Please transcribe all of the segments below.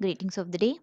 Greetings of the day.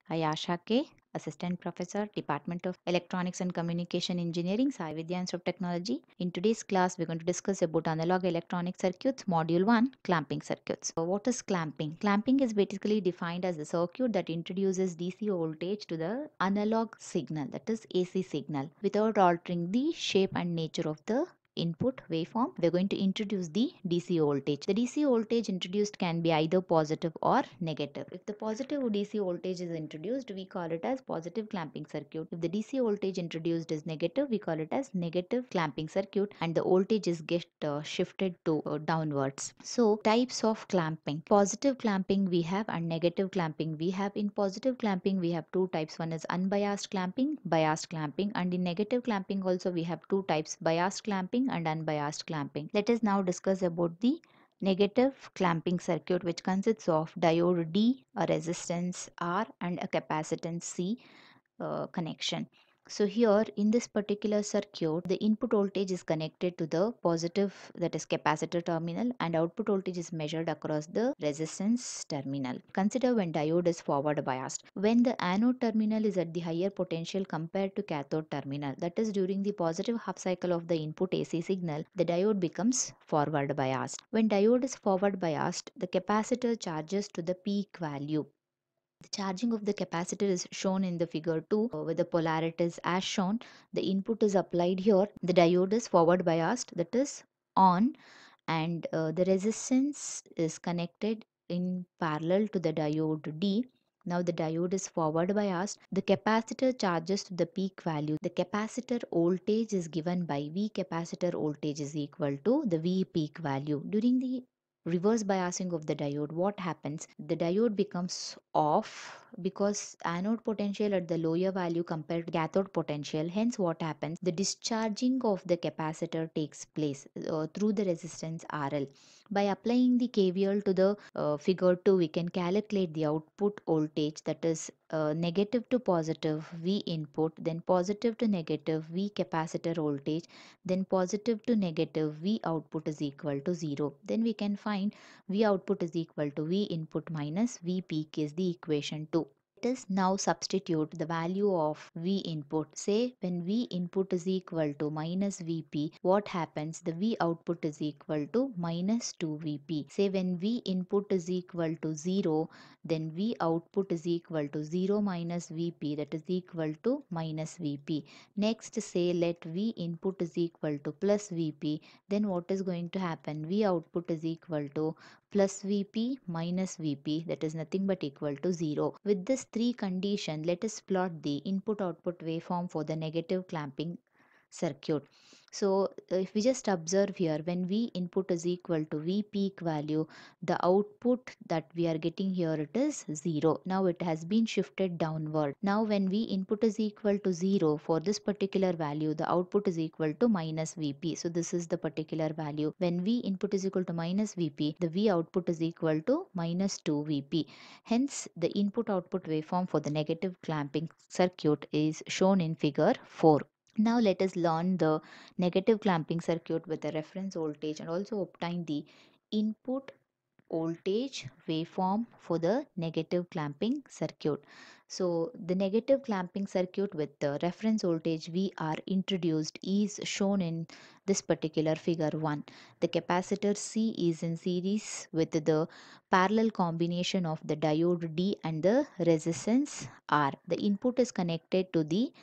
I Asha K, Assistant Professor, Department of Electronics and Communication Engineering, Sai Vidya Institute of Technology. In today's class, we're going to discuss about analog electronic circuits, Module 1, clamping circuits. So what is clamping? Clamping is basically defined as a circuit that introduces DC voltage to the analog signal, that is AC signal, without altering the shape and nature of the input waveform. We're going to introduce the DC voltage. The DC voltage introduced can be either positive or negative. If the positive DC voltage is introduced, we call it as positive clamping circuit. If the DC voltage introduced is negative, we call it as negative clamping circuit, and the voltage is get shifted to downwards. So types of clamping: positive clamping we have and negative clamping we have. In positive clamping we have two types. One is unbiased clamping, biased clamping, and in negative clamping also we have two types: biased clamping and unbiased clamping. Let us now discuss about the negative clamping circuit, which consists of diode D, a resistance R, and a capacitance C connection. So here in this particular circuit, the input voltage is connected to the positive, that is capacitor terminal, and output voltage is measured across the resistance terminal. Consider when diode is forward biased. When the anode terminal is at the higher potential compared to cathode terminal, that is during the positive half cycle of the input AC signal, the diode becomes forward biased. When diode is forward biased, the capacitor charges to the peak value. The charging of the capacitor is shown in the figure 2 with the polarities as shown. The input is applied here. The diode is forward biased, that is on, and the resistance is connected in parallel to the diode D. Now the diode is forward biased. The capacitor charges to the peak value. The capacitor voltage is given by V capacitor voltage is equal to the V peak value. During the reverse biasing of the diode, what happens? The diode becomes off because anode potential at the lower value compared to cathode potential. Hence what happens? The discharging of the capacitor takes place through the resistance RL. By applying the KVL to the figure 2, we can calculate the output voltage, that is negative to positive V input, then positive to negative V capacitor voltage, then positive to negative V output is equal to 0. Then we can find V output is equal to V input minus V peak is the equation 2. Let us now substitute the value of V input. Say when V input is equal to minus Vp, what happens? The V output is equal to minus 2Vp. Say when V input is equal to 0, then V output is equal to 0 minus Vp, that is equal to minus Vp. Next, say let V input is equal to plus Vp, then what is going to happen? V output is equal to plus Vp minus Vp, that is nothing but equal to 0. With this three condition, let us plot the input output waveform for the negative clamping circuit. So if we just observe here, when V input is equal to V peak value, the output that we are getting here, it is 0. Now it has been shifted downward. Now when V input is equal to 0, for this particular value, the output is equal to minus Vp. So this is the particular value. When V input is equal to minus Vp, the V output is equal to minus 2 Vp. Hence the input output waveform for the negative clamping circuit is shown in figure 4. Now let us learn the negative clamping circuit with a reference voltage and also obtain the input voltage waveform for the negative clamping circuit. So the negative clamping circuit with the reference voltage we are introduced is shown in this particular figure 1. The capacitor C is in series with the parallel combination of the diode D and the resistance R. The input is connected to the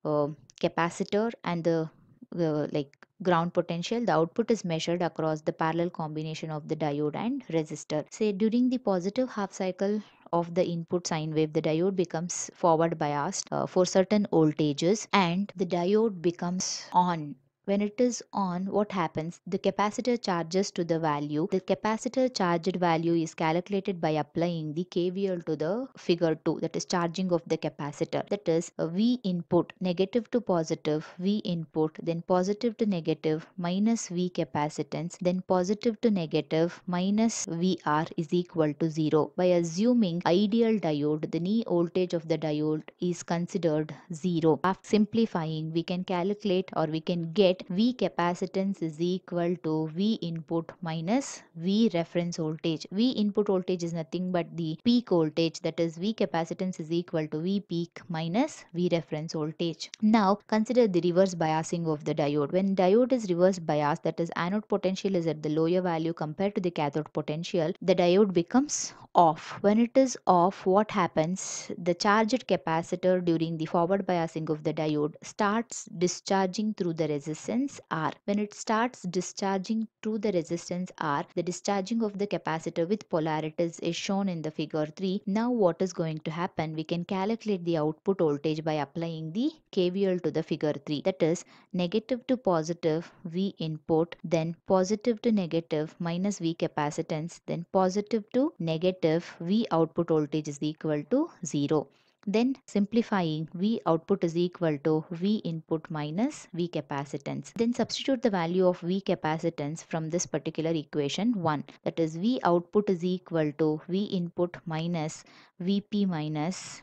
uh, capacitor and the like ground potential. The output is measured across the parallel combination of the diode and resistor. Say during the positive half cycle of the input sine wave, the diode becomes forward biased for certain voltages and the diode becomes on. When it is on, what happens? The capacitor charges to the value. The capacitor charged value is calculated by applying the KVL to the figure 2, that is charging of the capacitor. That is V input negative to positive, V input, then positive to negative minus V capacitance, then positive to negative minus VR is equal to 0. By assuming ideal diode, the knee voltage of the diode is considered 0. After simplifying, we can calculate or we can get get V capacitance is equal to V input minus V reference voltage. V input voltage is nothing but the peak voltage, that is V capacitance is equal to V peak minus V reference voltage. Now consider the reverse biasing of the diode. When diode is reverse biased, that is anode potential is at the lower value compared to the cathode potential, the diode becomes off. When it is off, what happens? The charged capacitor during the forward biasing of the diode starts discharging through the resistance R. When it starts discharging through the resistance R, the discharging of the capacitor with polarities is shown in the figure 3. Now what is going to happen? We can calculate the output voltage by applying the KVL to the figure 3. That is negative to positive V input, then positive to negative minus V capacitance, then positive to negative V output voltage is equal to 0. Then simplifying, V output is equal to V input minus V capacitance. Then substitute the value of V capacitance from this particular equation 1. That is V output is equal to V input minus Vp minus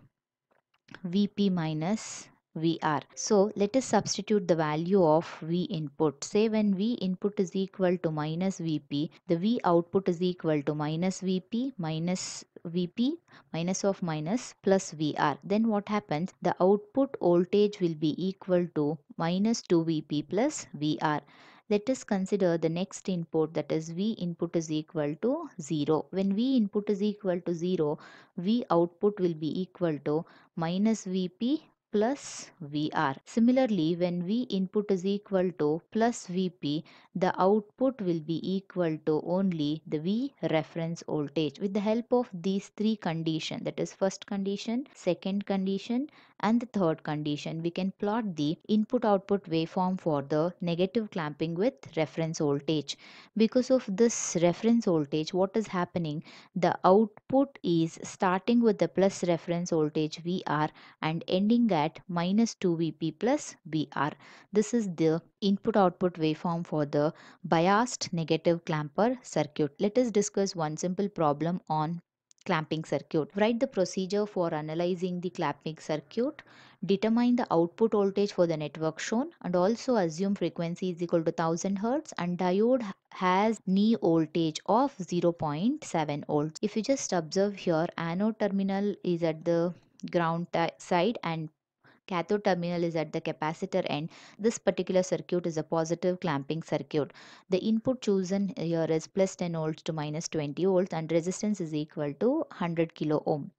VR. So let us substitute the value of V input. Say when V input is equal to minus Vp, the V output is equal to minus Vp minus Vp minus of minus plus VR. Then what happens? The output voltage will be equal to minus 2Vp plus VR. Let us consider the next input, that is V input is equal to 0. When V input is equal to 0, V output will be equal to minus Vp plus VR. Similarly, when V input is equal to plus Vp, the output will be equal to only the V reference voltage. With the help of these three conditions, that is first condition, second condition and the third condition, we can plot the input output waveform for the negative clamping with reference voltage. Because of this reference voltage, what is happening? The output is starting with the plus reference voltage VR and ending at minus 2Vp plus VR. This is the input output waveform for the biased negative clamper circuit. Let us discuss one simple problem on clamping circuit. Write the procedure for analyzing the clamping circuit. Determine the output voltage for the network shown and also assume frequency is equal to 1000 Hz and diode has knee voltage of 0.7 volts. If you just observe here, anode terminal is at the ground side and cathode terminal is at the capacitor end. This particular circuit is a positive clamping circuit. The input chosen here is plus 10 volts to minus 20 volts and resistance is equal to 100 kilo ohm.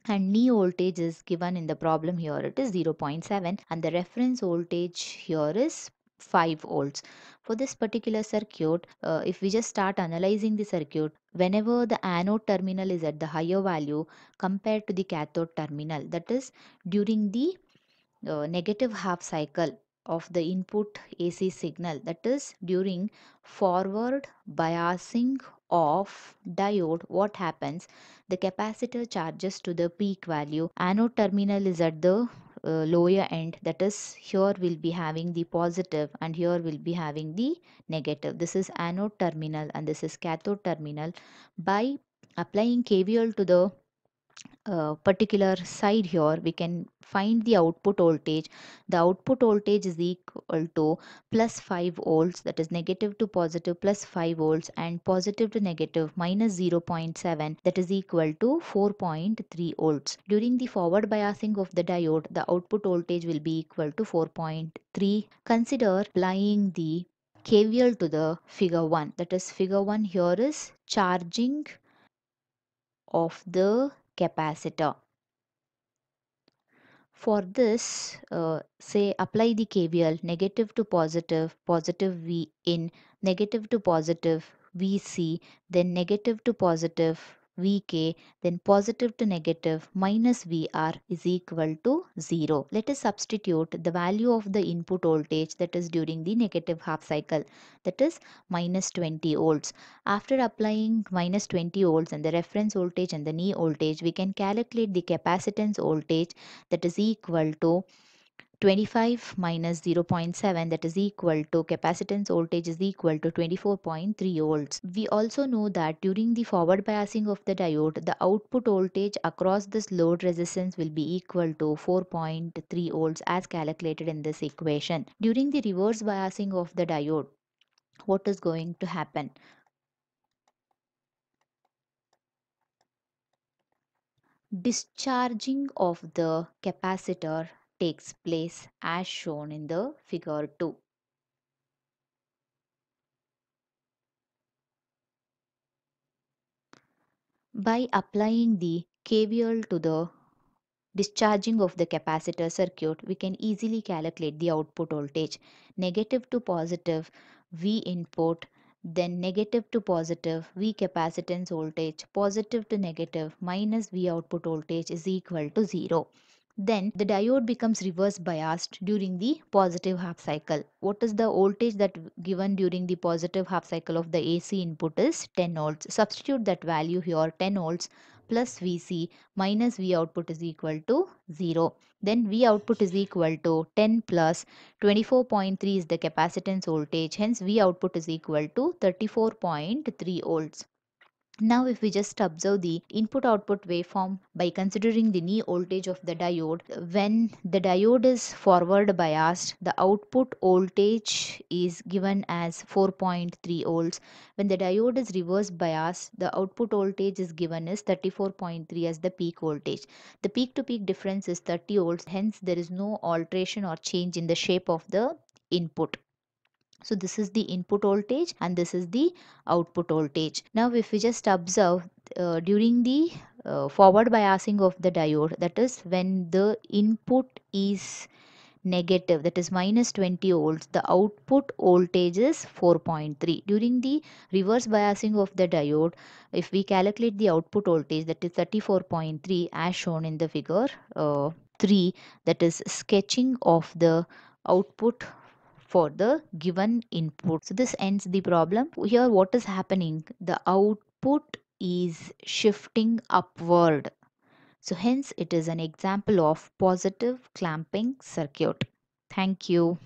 And knee voltage is given in the problem here, it is 0.7 and the reference voltage here is 5 volts. For this particular circuit, if we just start analyzing the circuit, whenever the anode terminal is at the higher value compared to the cathode terminal, that is during the negative half cycle of the input AC signal, that is during forward biasing of diode, what happens? The capacitor charges to the peak value. Anode terminal is at the lower end, that is here will be having the positive and here will be having the negative. This is anode terminal and this is cathode terminal. By applying KVL to the particular side here, we can find the output voltage. The output voltage is equal to plus 5 volts, that is negative to positive plus 5 volts and positive to negative minus 0.7, that is equal to 4.3 volts. During the forward biasing of the diode, the output voltage will be equal to 4.3. Consider applying the KVL to the figure 1, that is figure 1 here is charging of the capacitor. For this, say apply the KVL negative to positive, positive V in, negative to positive VC, then negative to positive Vk, then positive to negative minus Vr is equal to 0. Let us substitute the value of the input voltage, that is during the negative half cycle, that is minus 20 volts. After applying minus 20 volts and the reference voltage and the knee voltage, we can calculate the capacitance voltage, that is equal to 25 minus 0.7, that is equal to capacitance voltage is equal to 24.3 volts. We also know that during the forward biasing of the diode, the output voltage across this load resistance will be equal to 4.3 volts as calculated in this equation. During the reverse biasing of the diode, what is going to happen? Discharging of the capacitor takes place as shown in the figure 2. By applying the KVL to the discharging of the capacitor circuit, we can easily calculate the output voltage. Negative to positive V input, then negative to positive V capacitance voltage, positive to negative minus V output voltage is equal to 0. Then the diode becomes reverse biased during the positive half cycle. What is the voltage that given during the positive half cycle of the AC input is 10 volts. Substitute that value here, 10 volts plus Vc minus V output is equal to 0. Then V output is equal to 10 plus 24.3 is the capacitance voltage. Hence V output is equal to 34.3 volts. Now if we just observe the input output waveform by considering the knee voltage of the diode, when the diode is forward biased, the output voltage is given as 4.3 volts. When the diode is reverse biased, the output voltage is given as 34.3 as the peak voltage. The peak to peak difference is 30 volts, hence there is no alteration or change in the shape of the input. So this is the input voltage and this is the output voltage. Now if we just observe during the forward biasing of the diode, that is when the input is negative, that is minus 20 volts, the output voltage is 4.3. During the reverse biasing of the diode, if we calculate the output voltage, that is 34.3 as shown in the figure 3, that is sketching of the output for the given input. So this ends the problem. Here what is happening? The output is shifting upward. So hence it is an example of positive clamping circuit. Thank you.